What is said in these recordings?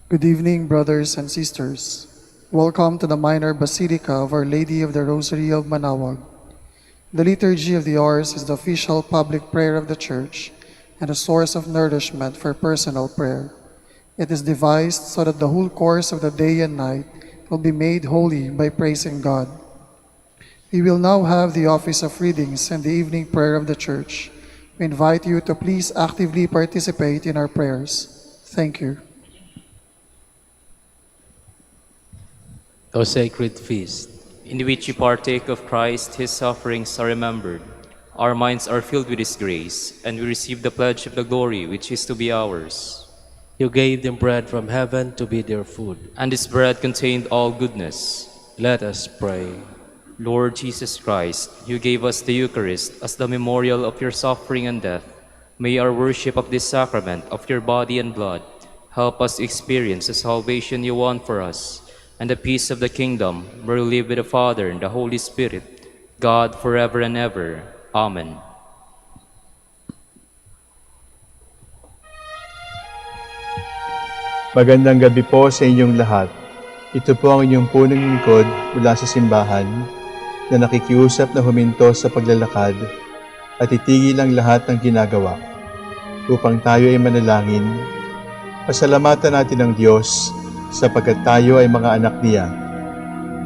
Good evening, brothers and sisters. Welcome to the minor basilica of Our Lady of the Rosary of Manaoag. The Liturgy of the Hours is the official public prayer of the Church and a source of nourishment for personal prayer. It is devised so that the whole course of the day and night will be made holy by praising God. We will now have the office of readings and the evening prayer of the Church. We invite you to please actively participate in our prayers. Thank you. O sacred feast, in which we partake of Christ, his sufferings are remembered. Our minds are filled with his grace, and we receive the pledge of the glory which is to be ours. you gave them bread from heaven to be their food. And this bread contained all goodness. Let us pray. Lord Jesus Christ, you gave us the Eucharist as the memorial of your suffering and death. May our worship of this sacrament of your body and blood help us experience the salvation you won for us, and the peace of the kingdom, where we live with the Father and the Holy Spirit, God forever and ever. Amen. Magandang gabi po sa inyong lahat. Ito po ang inyong punong lingkod mula sa simbahan na nakikiusap na huminto sa paglalakad at itigil ang lahat ng ginagawa upang tayo ay manalangin. Pasalamatan natin ang Diyos sapagkat tayo ay mga anak niya.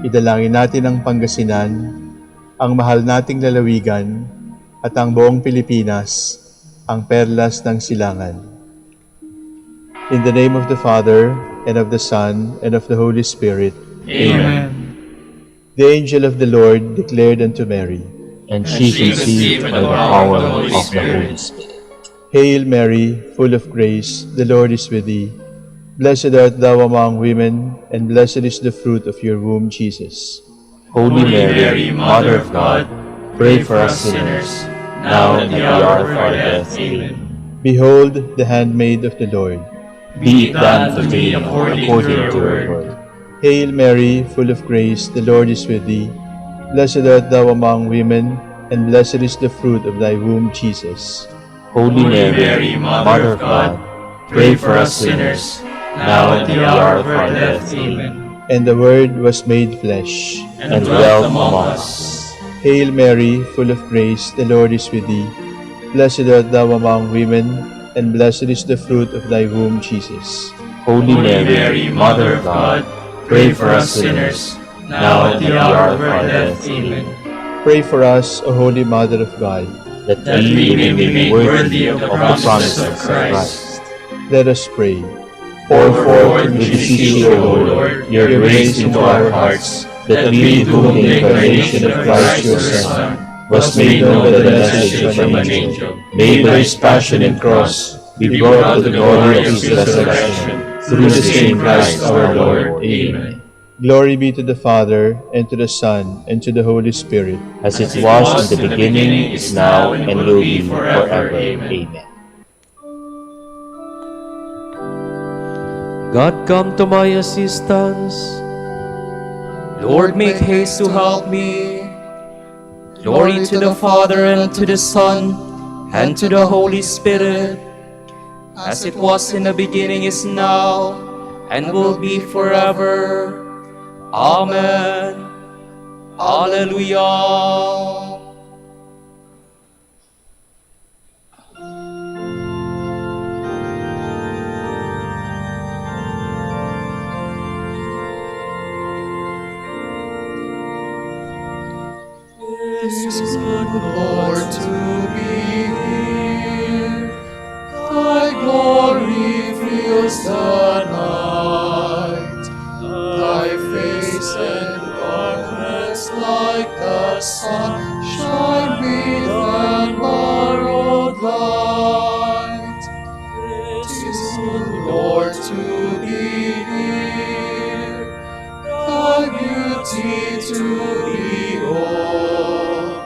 Idalangin natin ang Pangasinan, ang mahal nating lalawigan, at ang buong Pilipinas, ang perlas ng silangan. In the name of the Father, and of the Son, and of the Holy Spirit. Amen. The angel of the Lord declared unto Mary, And she conceived by the power of the Holy Spirit. Hail Mary, full of grace, the Lord is with thee. Blessed art thou among women, and blessed is the fruit of your womb, Jesus. Holy Mary, Mother of God, pray for us sinners, now and at the hour of our death. Amen. Behold, the handmaid of the Lord. Be it done to me according to your word. Hail Mary, full of grace, the Lord is with thee. Blessed art thou among women, and blessed is the fruit of thy womb, Jesus. Holy Mary, Mother of God, pray for us sinners, now and at the hour of our death. Amen. And the Word was made flesh, And dwelt among us. Hail Mary, full of grace, the Lord is with thee. Blessed art thou among women, and blessed is the fruit of thy womb, Jesus. Holy Mary, Mother of God, pray for us sinners, now and at the hour of our death. Amen. Pray for us, O Holy Mother of God. That we may be made worthy of the promises of Christ. Let us pray. Pour forth, we beseech you, O Lord, your grace into our hearts, that we, to whom the incarnation of Christ your Son was made known by the message from an angel, may by his passion and cross be brought to the glory of his resurrection, through the same Christ our Lord. Amen. Glory be to the Father, and to the Son, and to the Holy Spirit. As it was in the beginning, is now, and will be forever. Amen. God, come to my assistance. Lord, make haste to help me. Glory to the Father, and to the Son, and to the Holy Spirit, as it was in the beginning, is now, and will be forever. Amen. Hallelujah. It is good, Lord, to be here. Thy glory fills the night. Thy face and garments like the sun shine with an borrowed light. It is good, Lord, to be here. Thy beauty to behold,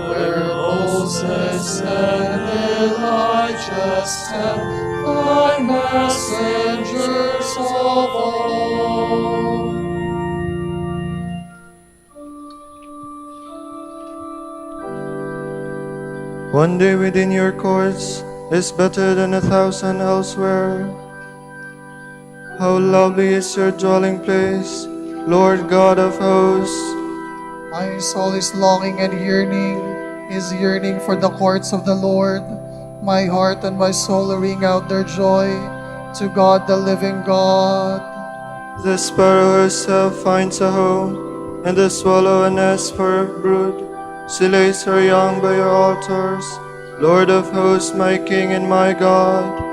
where Moses and Elijah stand, thy messengers of old. One day within your courts is better than 1,000 elsewhere. How lovely is your dwelling place, Lord God of hosts. My soul is longing and yearning, is yearning for the courts of the Lord. My heart and my soul ring out their joy to God the living God. The sparrow herself finds a home, and the swallow a nest for her brood. She lays her young by your altars, Lord of hosts, my King and my God.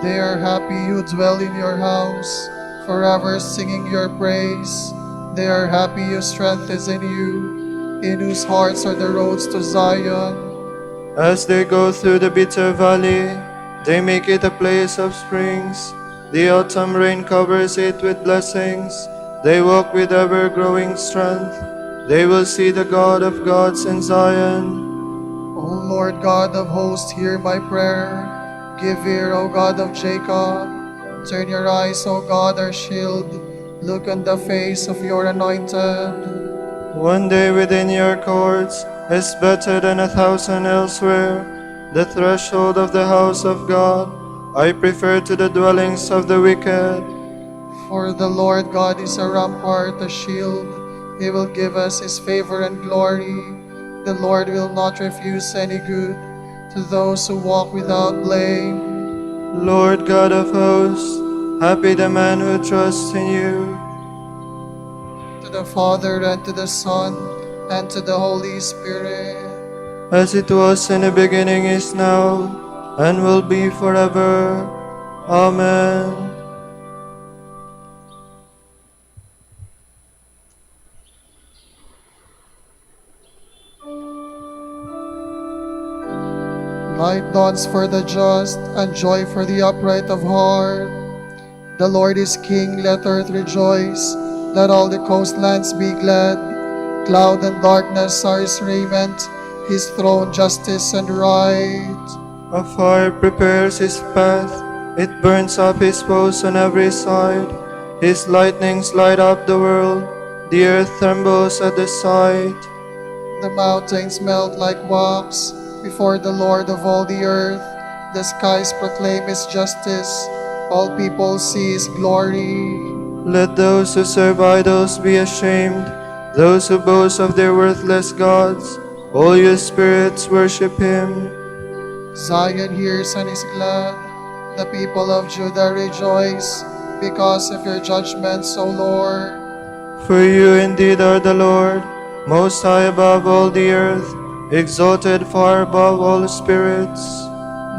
They are happy who dwell in your house, forever singing your praise. They are happy whose strength is in you, in whose hearts are the roads to Zion. As they go through the bitter valley, they make it a place of springs. The autumn rain covers it with blessings. They walk with ever-growing strength. They will see the God of gods in Zion. O Lord God of hosts, hear my prayer. Give ear, O God of Jacob. Turn your eyes, O God, our shield. Look on the face of your anointed. One day within your courts is better than 1,000 elsewhere. The threshold of the house of God I prefer to the dwellings of the wicked. For the Lord God is a rampart, a shield. He will give us his favor and glory. The Lord will not refuse any good to those who walk without blame. Lord God of hosts, happy the man who trusts in you. To the Father, and to the Son, and to the Holy Spirit. As it was in the beginning, is now, and will be forever. Amen. Light dawns for the just, and joy for the upright of heart. The Lord is King, let earth rejoice. Let all the coastlands be glad. Cloud and darkness are his raiment, his throne justice and right. A fire prepares his path, it burns up his foes on every side. His lightnings light up the world, the earth trembles at the sight. The mountains melt like wax before the Lord of all the earth. The skies proclaim his justice, all people see his glory. Let those who serve idols be ashamed, those who boast of their worthless gods. All your spirits worship him. Zion hears and is glad, the people of Judah rejoice, because of your judgments, O Lord. For you indeed are the Lord, most high above all the earth, exalted far above all spirits.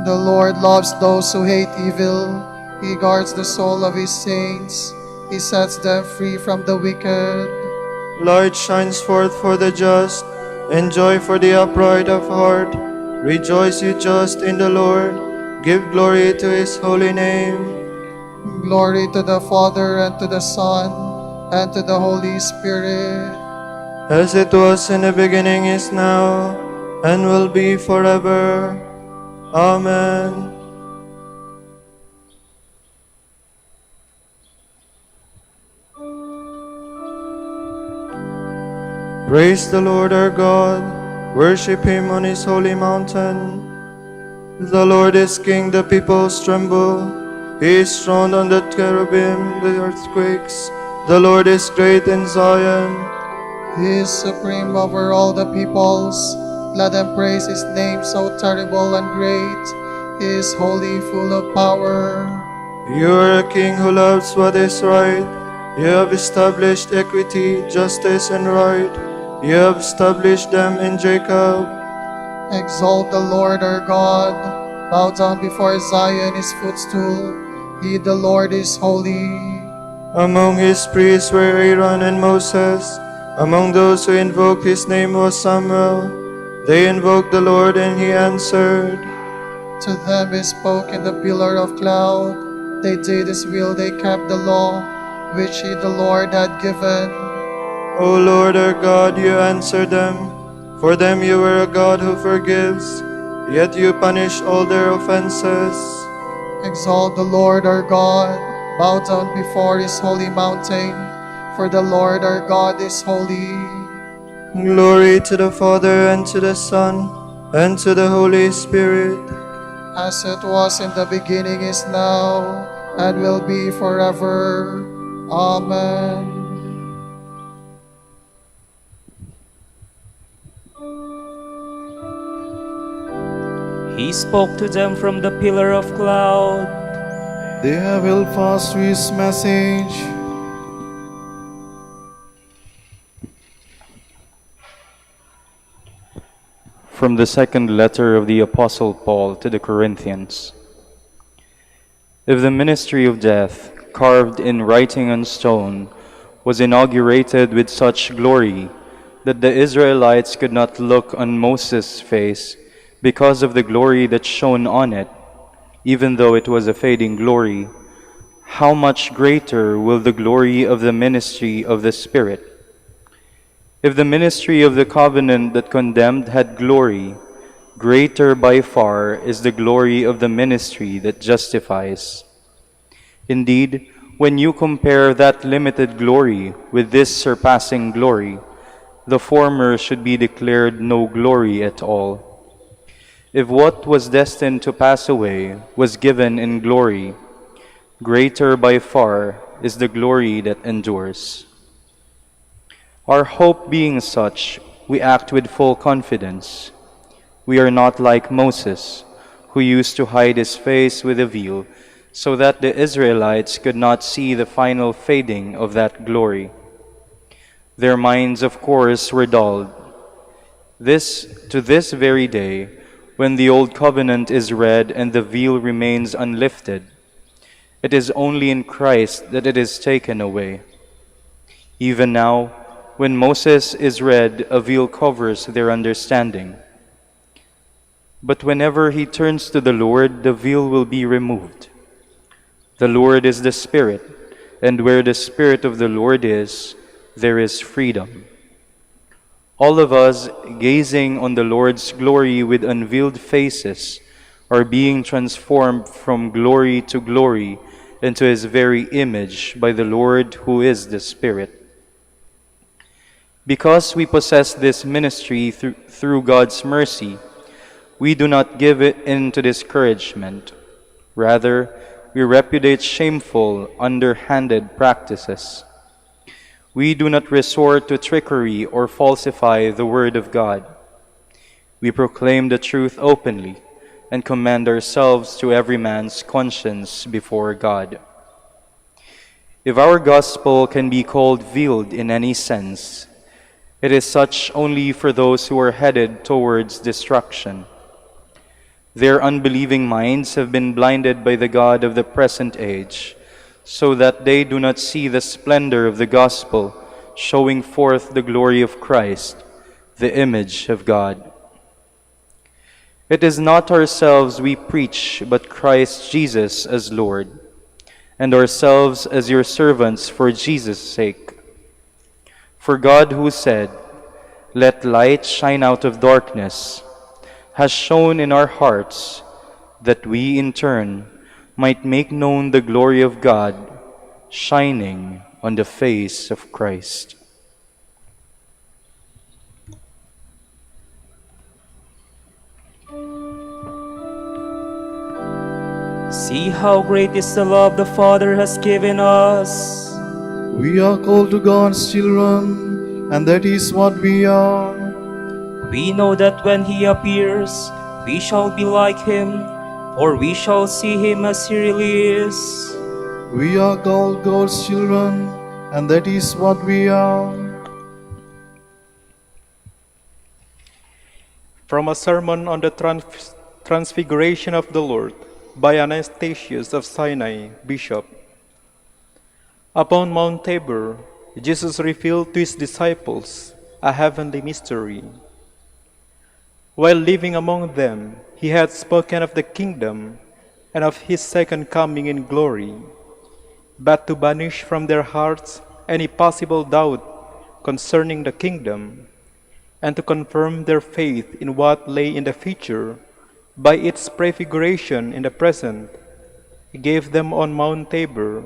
The Lord loves those who hate evil. He guards the soul of his saints. He sets them free from the wicked. Light shines forth for the just, and joy for the upright of heart. Rejoice, you just, in the Lord. Give glory to his holy name. Glory to the Father, and to the Son, and to the Holy Spirit. As it was in the beginning, is now, and will be forever. Amen. Praise the Lord our God. Worship him on his holy mountain. The Lord is King, the peoples tremble. He is throned on the cherubim, the earth quakes. The Lord is great in Zion. He is supreme over all the peoples. Let them praise his name, so terrible and great. He is holy, full of power. You are a king who loves what is right. You have established equity, justice, and right. You have established them in Jacob. Exalt the Lord our God. Bow down before Zion, his footstool. He, the Lord, is holy. Among his priests were Aaron and Moses. Among those who invoked his name was Samuel. They invoked the Lord, and he answered. To them he spoke in the pillar of cloud. They did his will, they kept the law, which he, the Lord, had given. O Lord our God, you answered them. For them you were a God who forgives, yet you punish all their offenses. Exalt the Lord our God. Bow down before his holy mountain, for the Lord our God is holy. Glory to the Father, and to the Son, and to the Holy Spirit. As it was in the beginning, is now, and will be forever. Amen. He spoke to them from the pillar of cloud. They have held fast to his message. From the second letter of the Apostle Paul to the Corinthians. If the ministry of death, carved in writing on stone, was inaugurated with such glory that the Israelites could not look on Moses' face because of the glory that shone on it, even though it was a fading glory, how much greater will the glory of the ministry of the Spirit? If the ministry of the covenant that condemned had glory, greater by far is the glory of the ministry that justifies. Indeed, when you compare that limited glory with this surpassing glory, the former should be declared no glory at all. If what was destined to pass away was given in glory, greater by far is the glory that endures. Our hope being such, we act with full confidence. We are not like Moses, who used to hide his face with a veil, so that the Israelites could not see the final fading of that glory. Their minds, of course, were dulled. To this very day, when the old covenant is read and the veil remains unlifted, it is only in Christ that it is taken away. Even now, when Moses is read, a veil covers their understanding. But whenever he turns to the Lord, the veil will be removed. The Lord is the Spirit, and where the Spirit of the Lord is, there is freedom. All of us, gazing on the Lord's glory with unveiled faces, are being transformed from glory to glory into His very image by the Lord who is the Spirit. Because we possess this ministry through God's mercy, we do not give it in to discouragement. Rather, we repudiate shameful, underhanded practices. We do not resort to trickery or falsify the Word of God. We proclaim the truth openly and commend ourselves to every man's conscience before God. If our gospel can be called veiled in any sense, it is such only for those who are headed towards destruction. Their unbelieving minds have been blinded by the God of the present age, so that they do not see the splendor of the gospel, showing forth the glory of Christ, the image of God. It is not ourselves we preach, but Christ Jesus as Lord, and ourselves as your servants for Jesus' sake. For God, who said, "Let light shine out of darkness," has shone in our hearts, that we in turn might make known the glory of God, shining on the face of Christ. See how great is the love the Father has given us. We are called to God's children, and that is what we are. We know that when He appears, we shall be like Him, for we shall see Him as He really is. We are called God's children, and that is what we are. From a sermon on the Transfiguration of the Lord by Anastasius of Sinai, Bishop. Upon Mount Tabor, Jesus revealed to His disciples a heavenly mystery. While living among them, He had spoken of the kingdom and of His second coming in glory. But to banish from their hearts any possible doubt concerning the kingdom, and to confirm their faith in what lay in the future by its prefiguration in the present, He gave them on Mount Tabor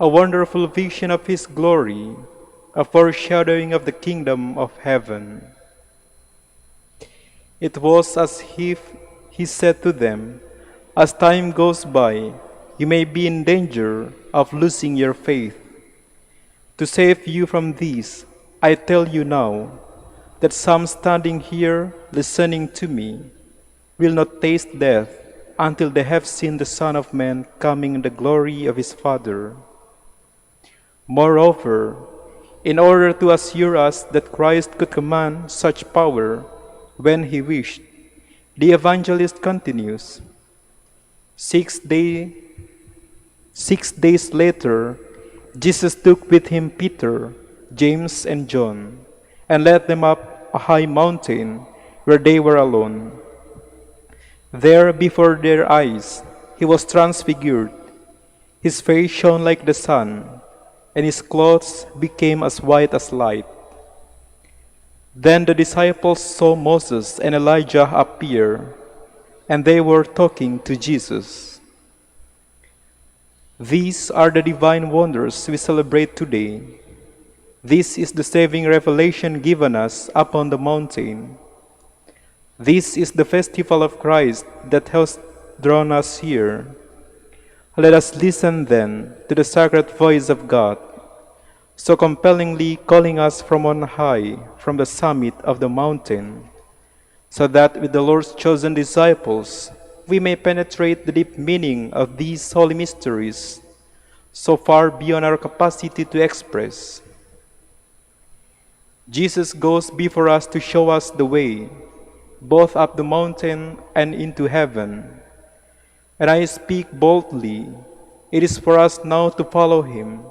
a wonderful vision of His glory, a foreshadowing of the kingdom of heaven. It was as if He said to them, "As time goes by, you may be in danger of losing your faith. To save you from this, I tell you now that some standing here listening to me will not taste death until they have seen the Son of Man coming in the glory of his Father. Moreover, in order to assure us that Christ could command such power when he wished, the evangelist continues, 6 days later, Jesus took with him Peter, James, and John, and led them up a high mountain where they were alone. There, before their eyes, he was transfigured. His face shone like the sun, and his clothes became as white as light. Then the disciples saw Moses and Elijah appear, and they were talking to Jesus. These are the divine wonders we celebrate today. This is the saving revelation given us upon the mountain. This is the festival of Christ that has drawn us here. Let us listen then to the sacred voice of God, so compellingly calling us from on high, from the summit of the mountain, so that with the Lord's chosen disciples, we may penetrate the deep meaning of these holy mysteries, so far beyond our capacity to express. Jesus goes before us to show us the way, both up the mountain and into heaven. And I speak boldly, it is for us now to follow him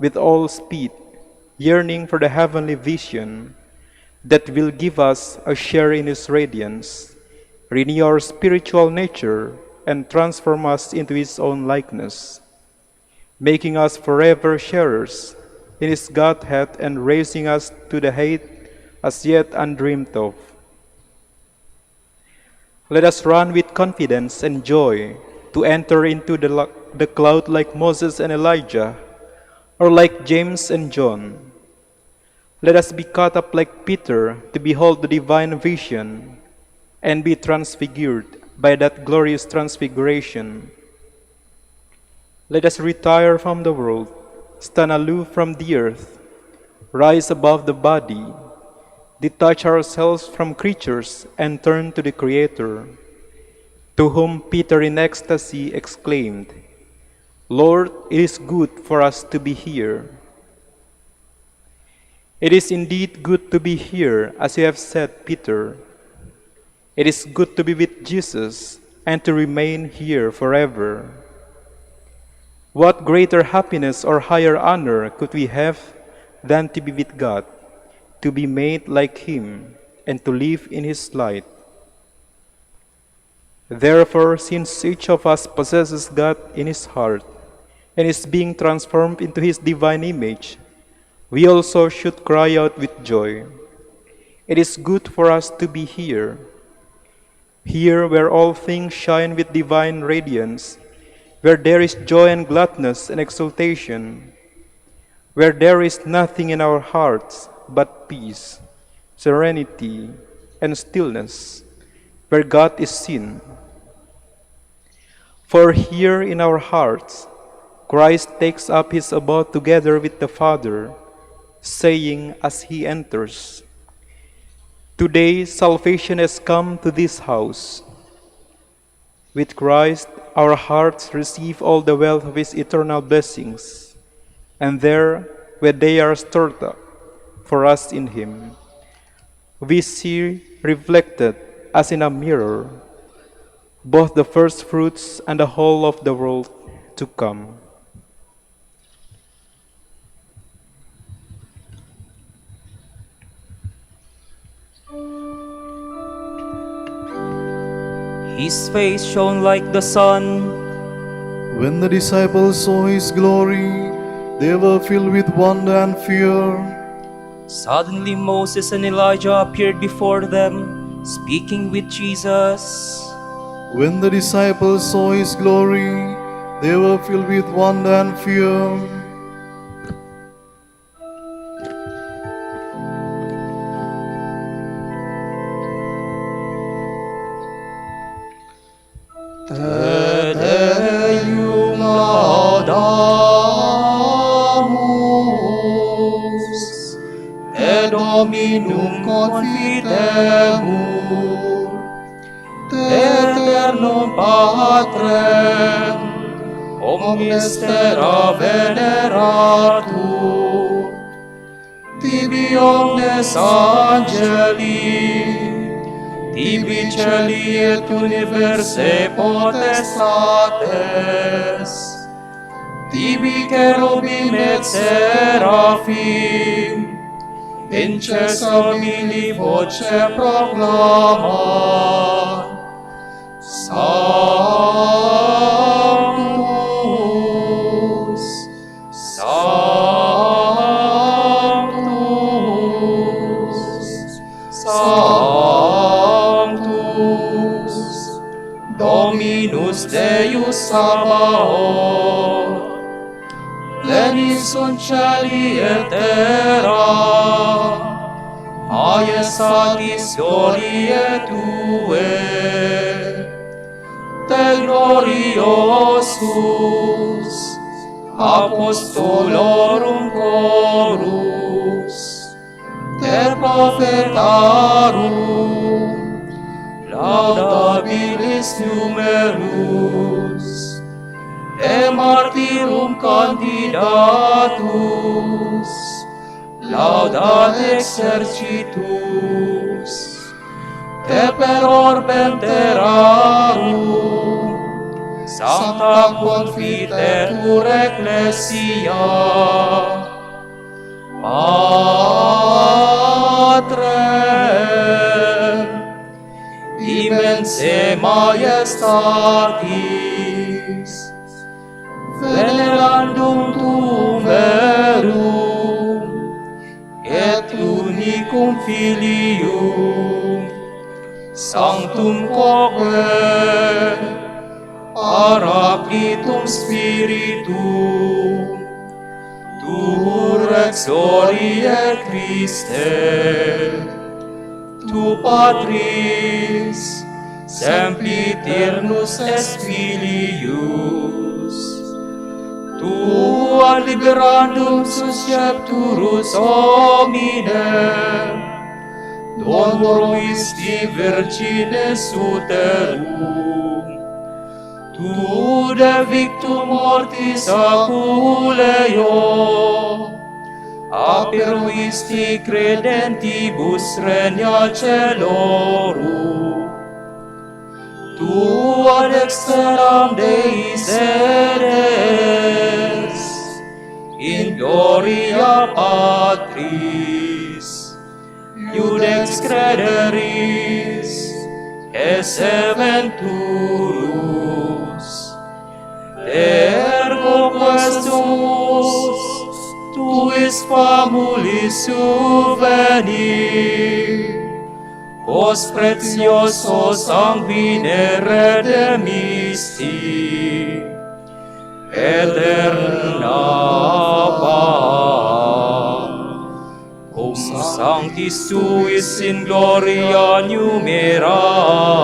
with all speed, yearning for the heavenly vision that will give us a share in his radiance, renew our spiritual nature, and transform us into his own likeness, making us forever sharers in his Godhead and raising us to the height as yet undreamed of. Let us run with confidence and joy to enter into the cloud like Moses and Elijah, or like James and John. Let us be caught up like Peter to behold the divine vision and be transfigured by that glorious transfiguration. Let us retire from the world, stand aloof from the earth, rise above the body, detach ourselves from creatures and turn to the Creator, to whom Peter in ecstasy exclaimed, "Lord, it is good for us to be here." It is indeed good to be here, as you have said, Peter. It is good to be with Jesus and to remain here forever. What greater happiness or higher honor could we have than to be with God, to be made like him, and to live in his light? Therefore, since each of us possesses God in his heart and is being transformed into his divine image, we also should cry out with joy, "It is good for us to be here," here where all things shine with divine radiance, where there is joy and gladness and exultation, where there is nothing in our hearts but peace, serenity, and stillness, where God is seen. For here in our hearts, Christ takes up his abode together with the Father, saying as he enters, "Today salvation has come to this house." With Christ, our hearts receive all the wealth of his eternal blessings, and there, where they are stored up for us in him, we see reflected as in a mirror both the first fruits and the whole of the world to come. His face shone like the sun. When the disciples saw his glory, they were filled with wonder and fear. Suddenly Moses and Elijah appeared before them, speaking with Jesus. When the disciples saw his glory, they were filled with wonder and fear. Te Deum laudamus, te Dominum confitemur, te eternum Patrem, omnes terra veneratur, tibi omnes angeli, tibi celi et universe potestates, tibi cherubim et serafim, incessabili voce proclamat, Sanctus, Sanctus, Sanctus, Dominus Deus Sabaoth, plenis sunt celi et terra, maestatis gloriae Tue, te gloriosus, apostolorum chorus, te prophetarum, laudabilis numerus, te martyrum candidatus, laudat exercitus, te per orbem terrarum, sancta confitetur ecclesia, Patrem, immense majestatis, venerandum tuum verum, et unicum Filium, sanctum quoque, Paraclitum Spiritum, tu Rex Gloriae Christe, tu Patris, sempiternus est Filius, tu ad liberandum suscepturus hominem, donuisti virgines uterum, tu de victum mortis aculeo, aperuisti credentibus regna celorum, tu ad exteram Dei sedes, in gloria Patris, iudex crederis, esse venturus, ergo questumus, tuis famulis subvenir, vos precioso sanguine redemisti, eterna paz, cum sanctis tuis in gloria numerari.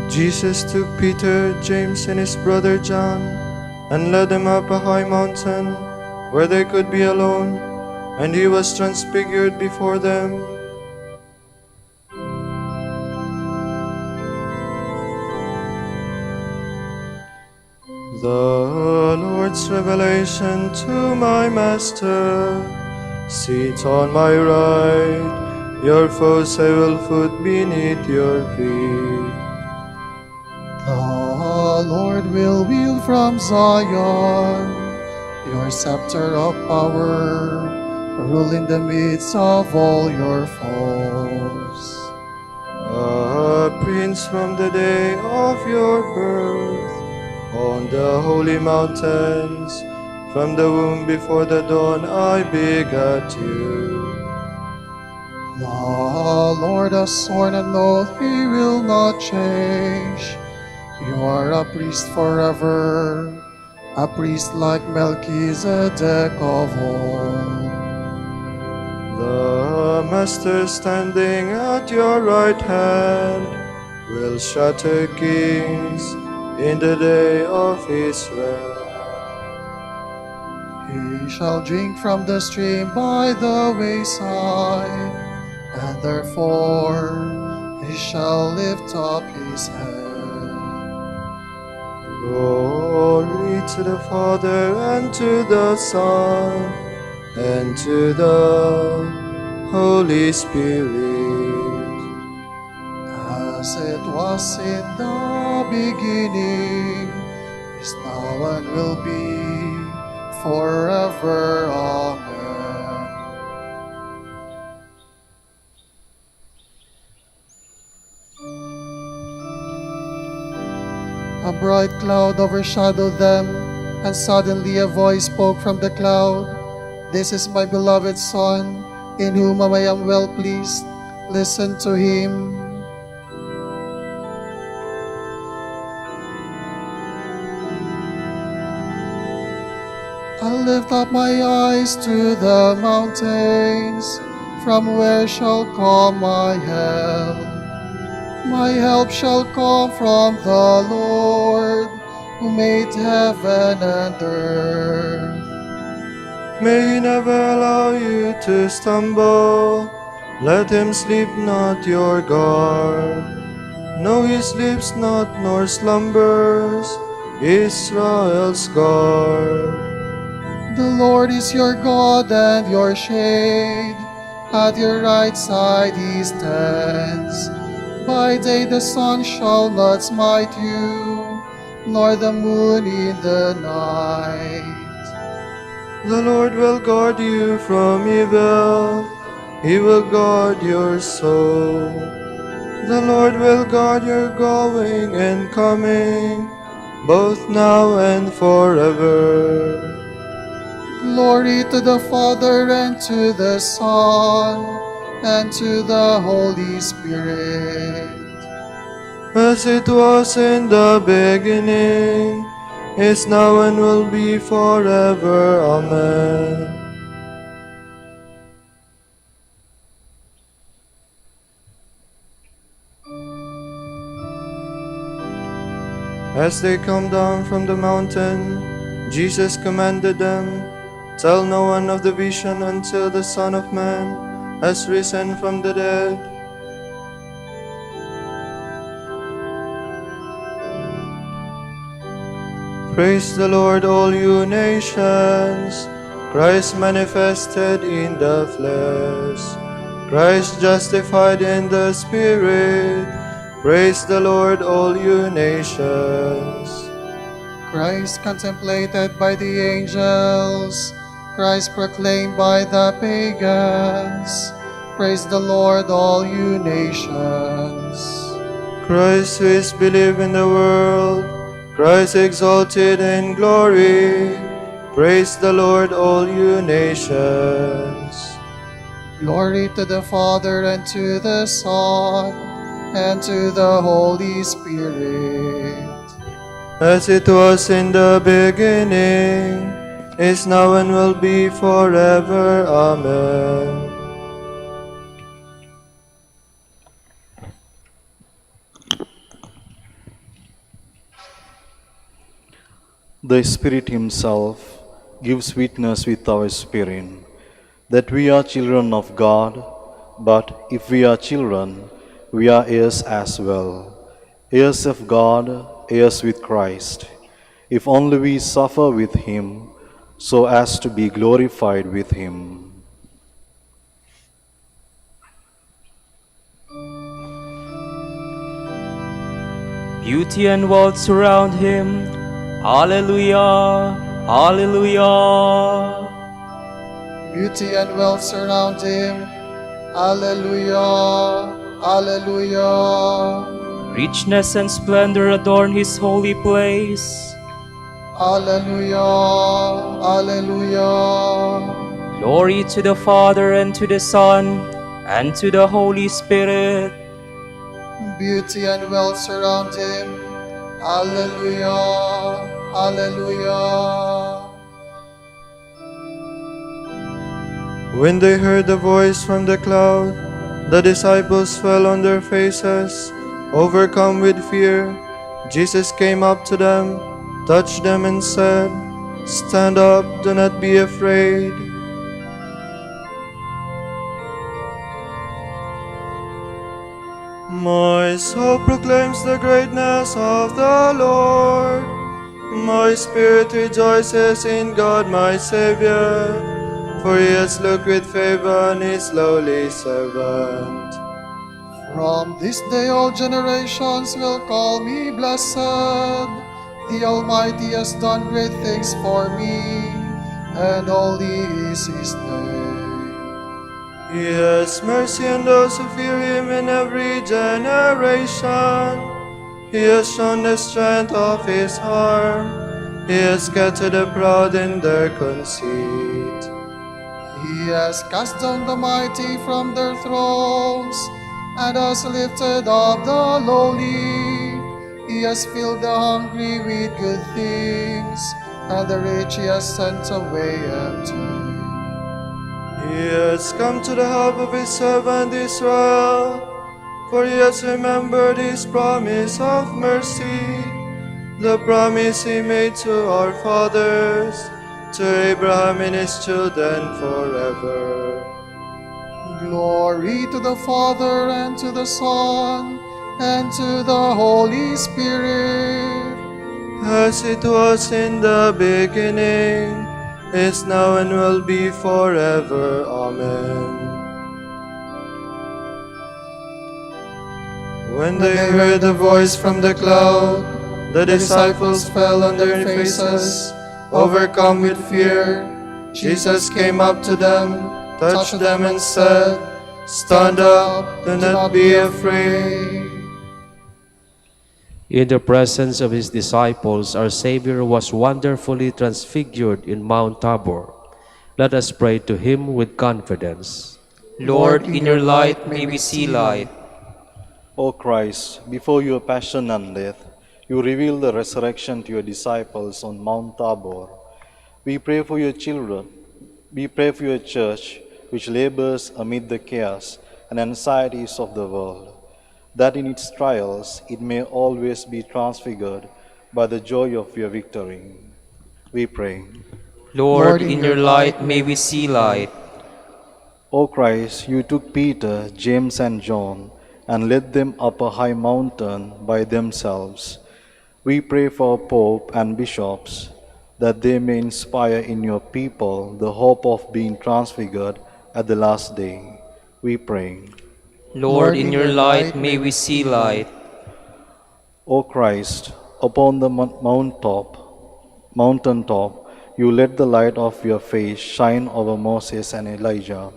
Jesus took Peter, James, and his brother John, and led them up a high mountain, where they could be alone, and he was transfigured before them. The Lord's revelation to my Master. Sit on my right, your foes I will put beneath your feet. The Lord will wield from Zion your scepter of power, rule in the midst of all your foes. A prince from the day of your birth, on the holy mountains, from the womb before the dawn I begat you. The Lord has sworn an oath he will not change. You are a priest forever, a priest like Melchizedek of old. The Master standing at your right hand will shatter kings in the day of his wrath. He shall drink from the stream by the wayside, and therefore he shall lift up his head. Glory to the Father, and to the Son, and to the Holy Spirit. As it was in the beginning, is now and will be, forever. Amen. A bright cloud overshadowed them, and suddenly a voice spoke from the cloud, "This is my beloved Son, in whom I am well pleased. Listen to him." I lift up my eyes to the mountains, from where shall come my help? My help shall come from the Lord, who made heaven and earth. May he never allow you to stumble. Let him sleep not your guard. No, he sleeps not nor slumbers, Israel's guard. The Lord is your God and your shade. At your right side he stands. By day the sun shall not smite you, nor the moon in the night. The Lord will guard you from evil. He will guard your soul. The Lord will guard your going and coming, both now and forever. Glory to the Father, and to the Son, and to the Holy Spirit. As it was in the beginning, is now and will be forever. Amen. As they come down from the mountain, Jesus commanded them, "Tell no one of the vision until the Son of Man has risen from the dead." Praise the Lord, all you nations. Christ manifested in the flesh. Christ justified in the Spirit. Praise the Lord, all you nations. Christ contemplated by the angels, Christ proclaimed by the pagans. Praise the Lord, all you nations. Christ who is believed in the world, Christ exalted in glory. Praise the Lord, all you nations. Glory to the Father, and to the Son, and to the Holy Spirit. As it was in the beginning, is now and will be forever. Amen. The Spirit Himself gives witness with our spirit that we are children of God, but if we are children, we are heirs as well, heirs of God, heirs with Christ, if only we suffer with Him, so as to be glorified with Him. Beauty and wealth surround him. Alleluia, alleluia. Beauty and wealth surround him. Alleluia, alleluia. Richness and splendor adorn his holy place. Alleluia, alleluia. Glory to the Father, and to the Son, and to the Holy Spirit. Beauty and wealth surround him. Alleluia, alleluia. When they heard the voice from the cloud, the disciples fell on their faces, overcome with fear. Jesus came up to them, touched them, and said, "Stand up, do not be afraid." My soul proclaims the greatness of the Lord. My spirit rejoices in God my Savior, for He has looked with favor on His lowly servant. From this day all generations will call me blessed. The Almighty has done great things for me, and holy is His name. He has mercy on those who fear Him in every generation. He has shown the strength of His arm. He has scattered the proud in their conceit. He has cast down the mighty from their thrones, and has lifted up the lowly. He has filled the hungry with good things, and the rich He has sent away empty. He has come to the help of His servant Israel, for He has remembered His promise of mercy, the promise He made to our fathers, to Abraham and his children forever. Glory to the Father, and to the Son, and to the Holy Spirit, As it was in the beginning, is now, and will be forever. Amen. When they heard the voice from the cloud, the disciples fell on their faces, overcome with fear. Jesus came up to them, touched them, and said, "Stand up, do not be afraid." In the presence of his disciples, our Savior was wonderfully transfigured in Mount Tabor. Let us pray to him with confidence. Lord, in your light may we see light. O Christ, before your passion and death, you revealed the resurrection to your disciples on Mount Tabor. We pray for your children. We pray for your church, which labors amid the chaos and anxieties of the world, that in its trials it may always be transfigured by the joy of your victory. We pray. Lord, in your light may we see light. O Christ, you took Peter, James, and John and led them up a high mountain by themselves. We pray for our Pope and bishops, that they may inspire in your people the hope of being transfigured at the last day. We pray. Lord, in your light may we see light. O Christ, upon the mountain top, you let the light of your face shine over Moses and Elijah.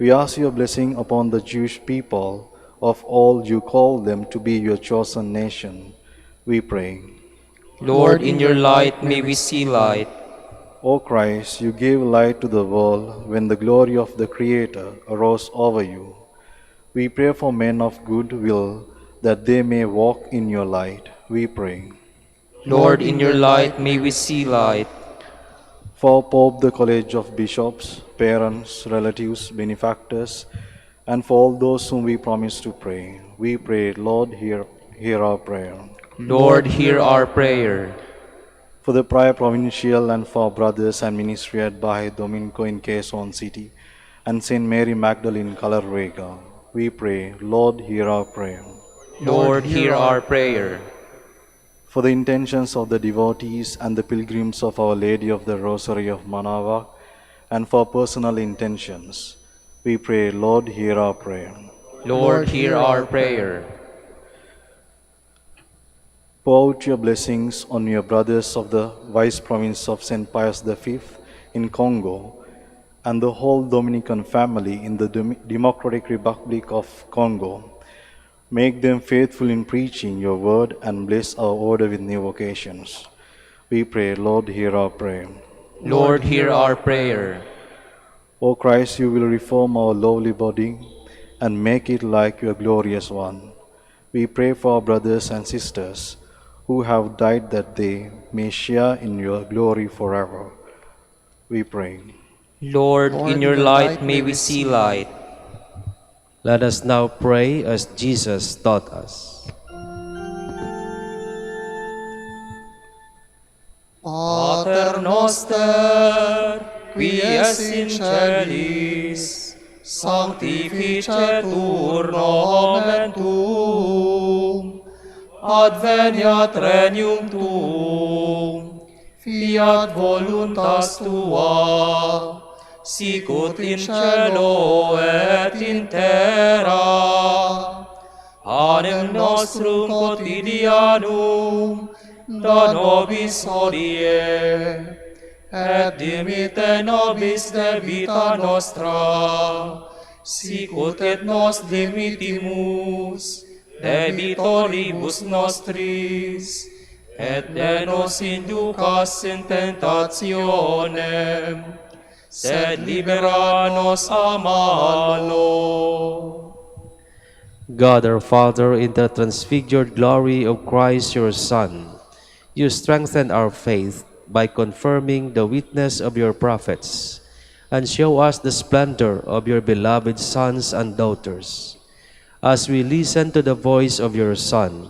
We ask your blessing upon the Jewish people, of all you call them to be your chosen nation. We pray. Lord, in your light may we see light. O Christ, you gave light to the world when the glory of the Creator arose over you. We pray for men of good will, that they may walk in your light. We pray. Lord, in your light may we see light. For Pope, the College of Bishops, parents, relatives, benefactors, and for all those whom we promise to pray, we pray, Lord, hear our prayer. Lord, hear our prayer. for the Prior Provincial and for brothers and ministry at Bahay Dominico in Quezon City, and Saint Mary Magdalene Calarvega, we pray, Lord, hear our prayer. Lord, hear our prayer. For the intentions of the devotees and the pilgrims of Our Lady of the Rosary of Manaoag, and for personal intentions, we pray, Lord, hear our prayer. Lord, hear our prayer. Pour out your blessings on your brothers of the Vice Province of St. Pius V in Congo and the whole Dominican family in the Democratic Republic of Congo. Make them faithful in preaching your word and bless our order with new vocations. We pray, Lord, hear our prayer. Lord, hear our prayer. O Christ, you will reform our lowly body and make it like your glorious one. We pray for our brothers and sisters who have died that they may share in your glory forever. We pray. Lord, in your light may we see light. Let us now pray as Jesus taught us. Pater noster, qui es in celis, sanctificetur nomen tuum, adveniat regnum tuum, fiat voluntas tua, sicut in cielo et in terra. Panem nostrum quotidianum da nobis hodie, et dimitte nobis debita nostra, sicut et nos dimittimus debitoribus nostris, et ne nos inducas in tentationem, sed libera nos a malo. God our Father, in the transfigured glory of Christ your Son, you strengthen our faith by confirming the witness of your prophets, and show us the splendor of your beloved sons and daughters. As we listen to the voice of your Son,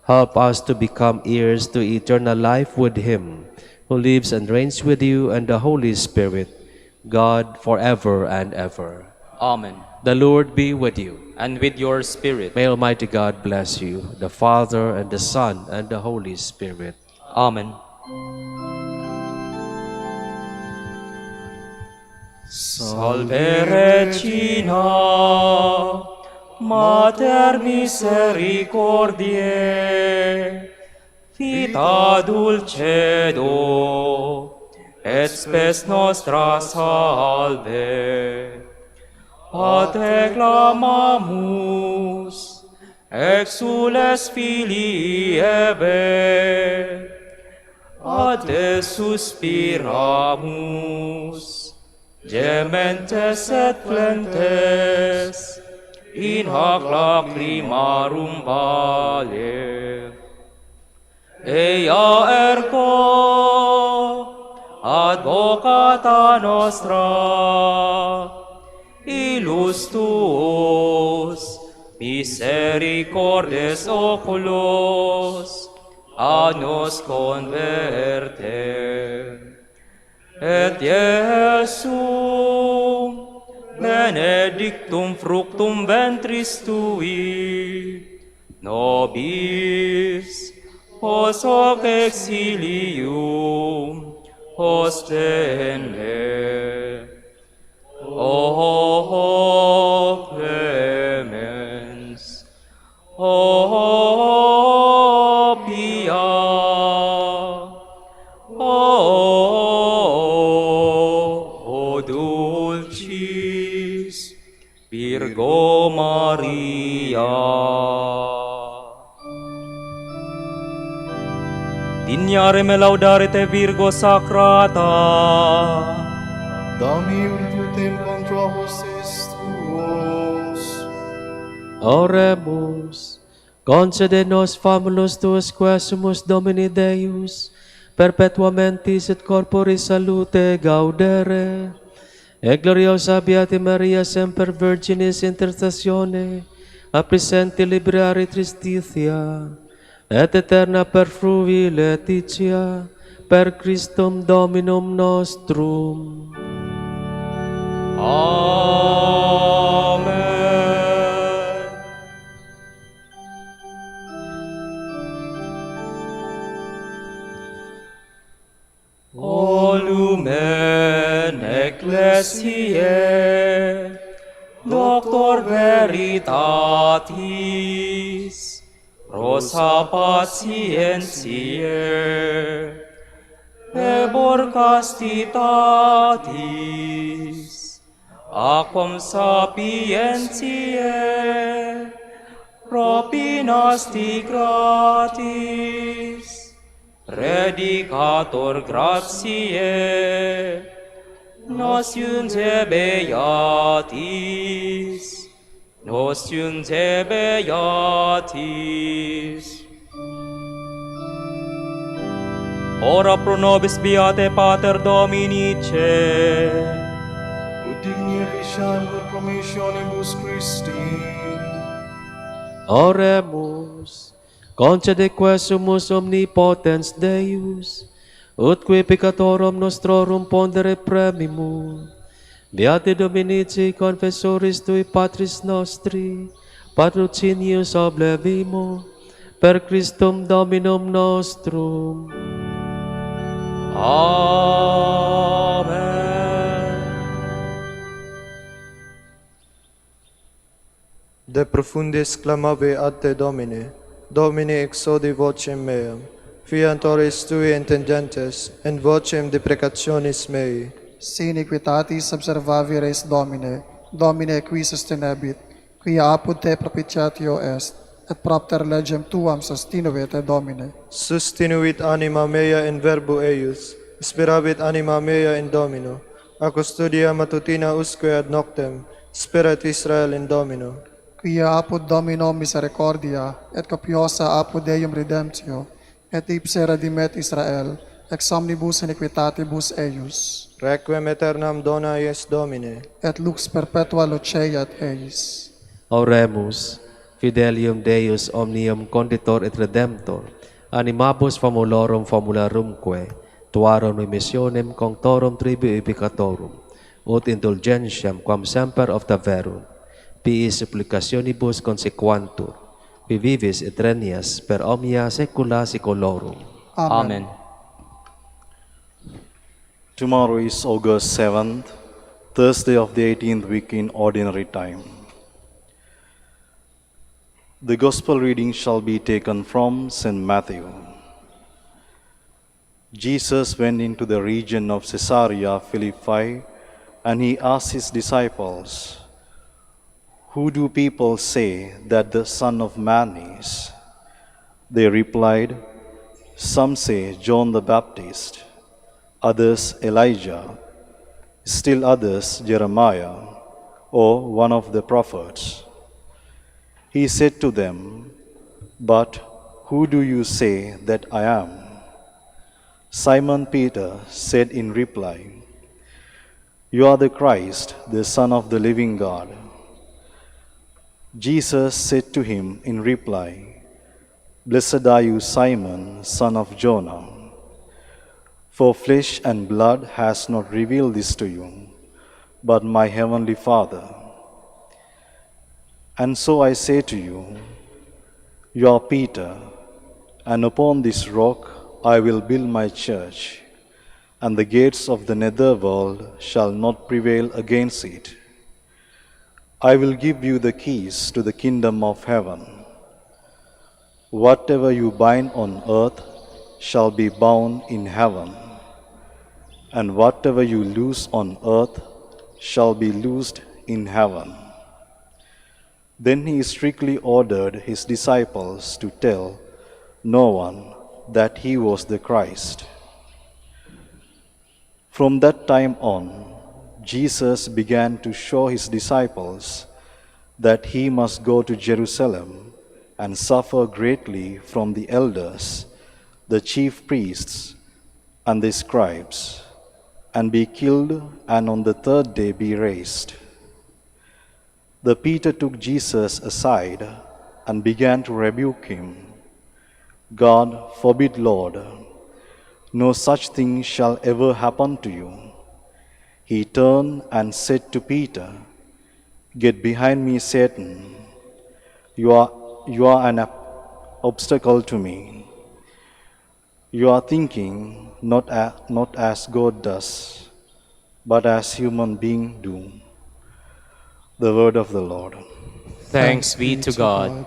help us to become heirs to eternal life with him, who lives and reigns with you and the Holy Spirit, God, forever and ever. Amen. The Lord be with you. And with your spirit. May Almighty God bless you, the Father, and the Son, and the Holy Spirit. Amen. Salve Regina, Mater misericordiae, vita dulcedo, et spes nostra salve. A te clamamus, exules filii Eve, a te suspiramus, gementes et flentes, in hac lacrimarum vale. Ea ergo, advocata nostra, ilus tuos, misericordes oculos, a nos converte. Et Iesum, benedictum fructum ventris tui, nobis, os hoc exilium, ostende. O clemens, O pia, O dulcis Virgo Maria. Dignare me laudare te Virgo sacrata, Dami virtutem contra hostes tuos. Oremus, concede nos famulos tuos quesumus Domini Deus, perpetuamentis et corporis salute gaudere, e gloriosa Beati Maria semper Virginis intercessione, a presenti librari tristitia, et eterna perfruvi letitia, per Christum Dominum nostrum. Amen. O lumen ecclesiae, Doctor veritatis, Rosa patientiae, Ebor castitatis, Aquam sapientiae, Propinasti gratis, Predicator gratiae, nos iunte beatis, nos iunte beatis. Ora pro nobis beate Pater Dominice, ut digni efficiamur promissionibus Christi. Oremus, concede quesumus omnipotens Deus, utque peccatorum nostrorum pondere premimur. Beate Dominici confessoris tui Patris nostri, patrocinius oblevimo, per Christum Dominum nostrum. Amen. De profundis clamavi ad te, Domine, Domine exaudi vocem meam, fiant oris tui intendentes, in vocem deprecationis mei. Si iniquitatis observavi res Domine, Domine qui sustenebit, quia apud te propitiatio est, et propter legem tuam sustinuit te Domine. Sustinuit anima mea in verbo eius, speravit anima mea in Domino, a custodia matutina usque ad noctem, sperat Israel in Domino. Quia apud Domino misericordia, et copiosa apud Deum redemptio, et ipse redimet Israel, ex omnibus iniquitatibus eius. Requiem aeternam dona eis Domine. Et lux perpetua luceiat eis. Oremus, fidelium Deus omnium conditor et redemptor, animabus famulorum famularumque, tuarum remissionem conctorum tribui peccatorum, ut indulgentiam quam semper obtaverum, piis supplicationibus consequantur, qui vivis et regnias per omnia saecula saeculorum. Amen. Tomorrow is August 7th, Thursday of the 18th week in Ordinary Time. The Gospel reading shall be taken from St. Matthew. Jesus went into the region of Caesarea Philippi, and he asked his disciples, "Who do people say that the Son of Man is?" They replied, "Some say John the Baptist, others Elijah, still others Jeremiah, or one of the prophets." He said to them, "But who do you say that I am?" Simon Peter said in reply, "You are the Christ, the Son of the living God." Jesus said to him in reply, "Blessed are you, Simon, son of Jonah, for flesh and blood has not revealed this to you, but my heavenly Father. And so I say to you, you are Peter, and upon this rock I will build my church, and the gates of the netherworld shall not prevail against it. I will give you the keys to the kingdom of heaven. Whatever you bind on earth shall be bound in heaven, and whatever you loose on earth shall be loosed in heaven." Then he strictly ordered his disciples to tell no one that he was the Christ. From that time on, Jesus began to show his disciples that he must go to Jerusalem and suffer greatly from the elders, the chief priests, and the scribes, and be killed, and on the third day be raised. The Peter took Jesus aside and began to rebuke him. "God forbid, Lord. No such thing shall ever happen to you. He turned and said to Peter, Get behind me, Satan. You are an obstacle to me. You are thinking not as God does, but as human beings do. The word of the Lord. Thanks be to God.